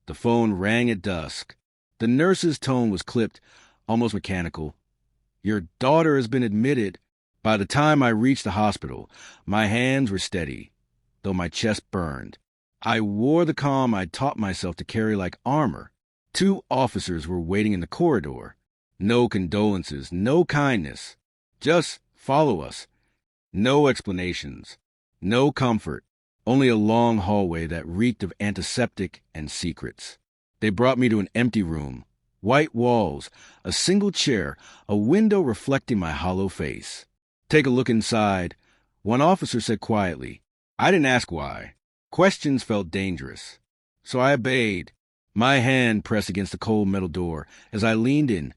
The phone rang at dusk. The nurse's tone was clipped, almost mechanical. "Your daughter has been admitted." By the time I reached the hospital, my hands were steady, though my chest burned. I wore the calm I'd taught myself to carry like armor. 2 officers were waiting in the corridor. No condolences, no kindness. Just follow us. No explanations. No comfort. Only a long hallway that reeked of antiseptic and secrets. They brought me to an empty room. White walls, a single chair, a window reflecting my hollow face. "Take a look inside," one officer said quietly. I didn't ask why. Questions felt dangerous. So I obeyed. My hand pressed against the cold metal door as I leaned in,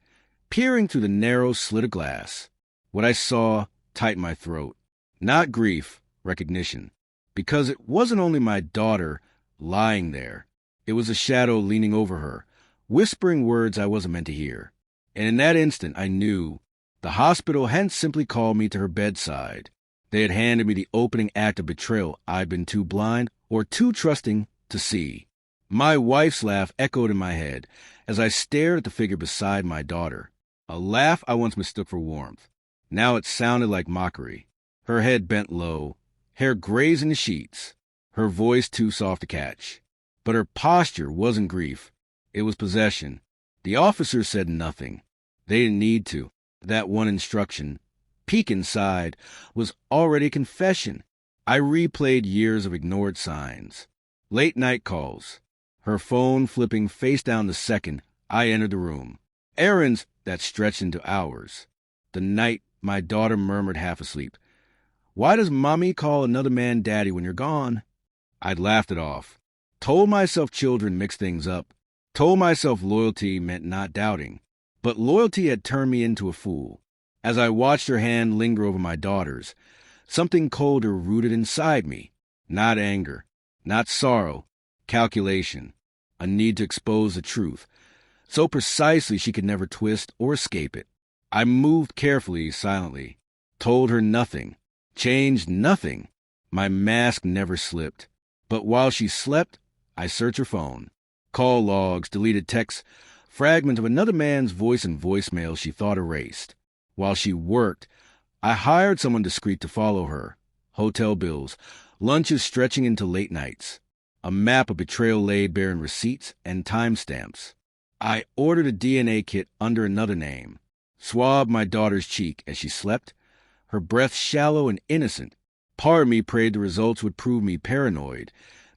peering through the narrow slit of glass. What I saw tightened my throat. Not grief, recognition. Because it wasn't only my daughter lying there. It was a shadow leaning over her, whispering words I wasn't meant to hear. And in that instant, I knew the hospital hadn't simply called me to her bedside. They had handed me the opening act of betrayal I'd been too blind or too trusting to see. My wife's laugh echoed in my head as I stared at the figure beside my daughter. A laugh I once mistook for warmth. Now it sounded like mockery. Her head bent low, hair grazing the sheets, her voice too soft to catch. But her posture wasn't grief. It was possession. The officers said nothing. They didn't need to. That one instruction, peek inside, was already a confession. I replayed years of ignored signs. Late night calls. Her phone flipping face down the second I entered the room. Errands that stretched into hours. The night my daughter murmured half asleep, "Why does mommy call another man daddy when you're gone?" I'd laughed it off. Told myself children mix things up. Told myself loyalty meant not doubting. But loyalty had turned me into a fool. As I watched her hand linger over my daughter's, something colder rooted inside me. Not anger, not sorrow, calculation, a need to expose the truth, so precisely she could never twist or escape it. I moved carefully, silently, told her nothing, changed nothing. My mask never slipped. But while she slept, I searched her phone. Call logs, deleted texts, fragments of another man's voice and voicemail she thought erased. While she worked, I hired someone discreet to follow her. Hotel bills, lunches stretching into late nights. A map of betrayal laid bare in receipts and timestamps. I ordered a DNA kit under another name. Swabbed my daughter's cheek as she slept, her breath shallow and innocent. Part of me prayed the results would prove me paranoid,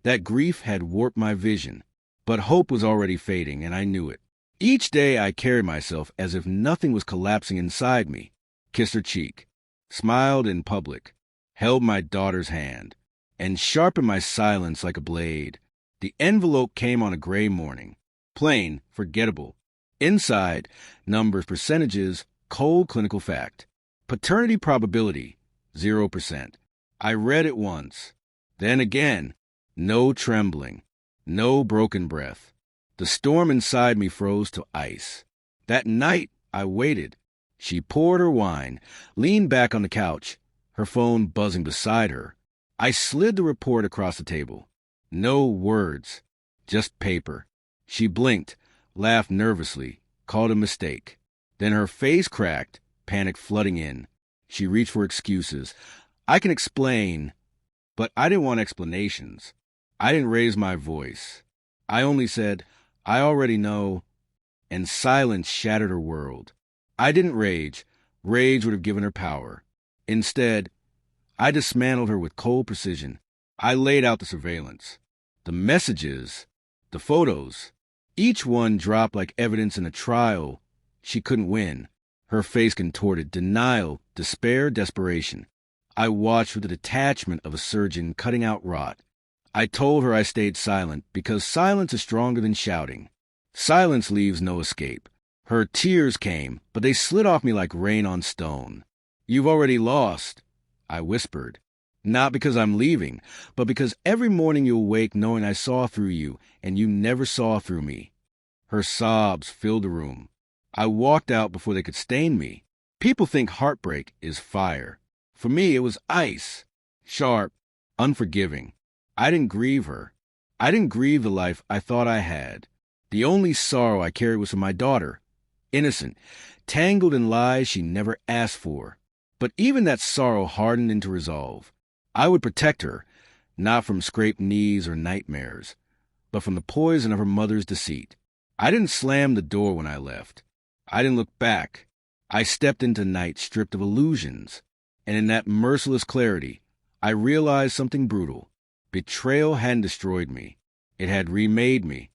that grief had warped my vision. But hope was already fading, and I knew it. Each day I carried myself as if nothing was collapsing inside me. Kissed her cheek, smiled in public, held my daughter's hand, and sharpened my silence like a blade. The envelope came on a gray morning. Plain, forgettable. Inside, numbers, percentages, cold clinical fact. Paternity probability, 0%. I read it once. Then again. No trembling. No broken breath. The storm inside me froze to ice. That night, I waited. She poured her wine, leaned back on the couch, her phone buzzing beside her. I slid the report across the table. No words, just paper. She blinked, laughed nervously, called a mistake. Then her face cracked, panic flooding in. She reached for excuses. I can explain, but I didn't want explanations. I didn't raise my voice. I only said, "I already know," and silence shattered her world. I didn't rage. Rage would have given her power. Instead, I dismantled her with cold precision. I laid out the surveillance. The messages, the photos, each one dropped like evidence in a trial she couldn't win. Her face contorted, denial, despair, desperation. I watched with the detachment of a surgeon cutting out rot. I told her I stayed silent because silence is stronger than shouting. Silence leaves no escape. Her tears came, but they slid off me like rain on stone. "You've already lost," I whispered. "Not because I'm leaving, but because every morning you'll wake knowing I saw through you, and you never saw through me." Her sobs filled the room. I walked out before they could stain me. People think heartbreak is fire. For me, it was ice. Sharp, unforgiving. I didn't grieve her. I didn't grieve the life I thought I had. The only sorrow I carried was for my daughter, innocent, tangled in lies she never asked for. But even that sorrow hardened into resolve. I would protect her, not from scraped knees or nightmares, but from the poison of her mother's deceit. I didn't slam the door when I left. I didn't look back. I stepped into night stripped of illusions, and in that merciless clarity, I realized something brutal. Betrayal hadn't destroyed me. It had remade me.